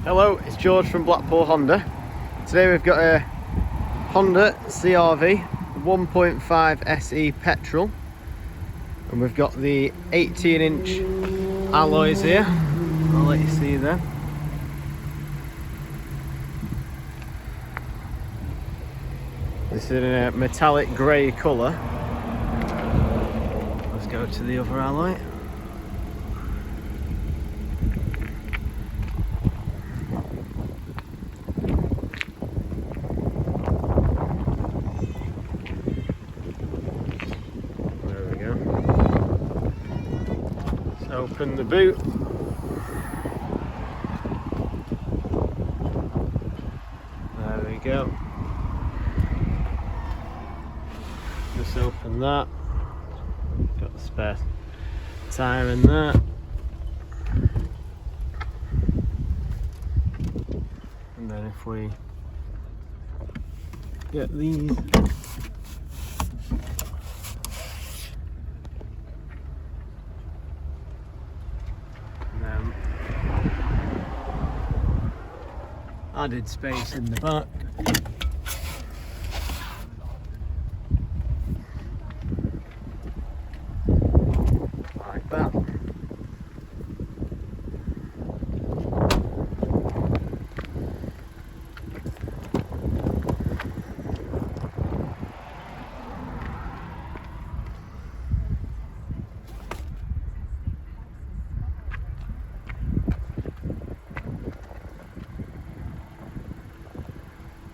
Hello, it's George from Blackpool Honda. Today we've got a Honda CR-V 1.5 SE petrol, and we've got the 18-inch alloys here. I'll let you see them. This is in a metallic grey colour. Let's go to the other alloy. Open the boot. There we go. Just open that. Got the spare tyre in there. And then if we get these, added space in the back. Like that.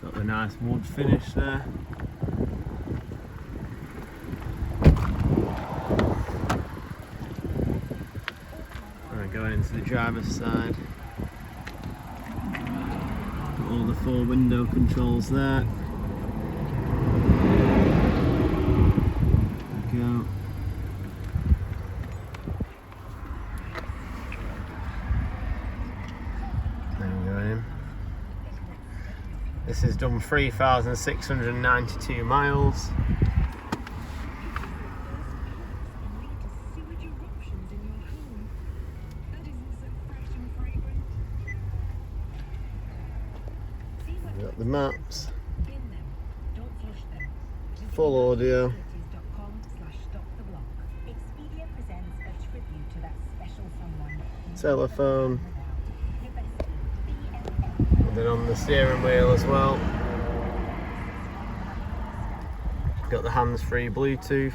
Got the nice wood finish there. Alright, going into the driver's side. Got all the 4 window controls there. There we go. Then going in. This has done 3,692 miles. We've got the maps, full audio, telephone, and then on the steering wheel as well, got the hands-free Bluetooth.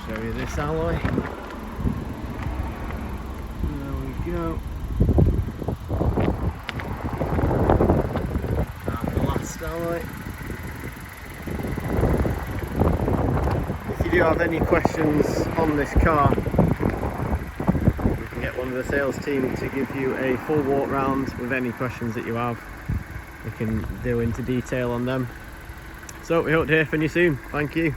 Show you this alloy. There we go. And the last alloy. If you do have any questions on this car, you can get one of the sales team to give you a full walk round with any questions that you have. We can go into detail on them. So we hope to hear from you soon. Thank you.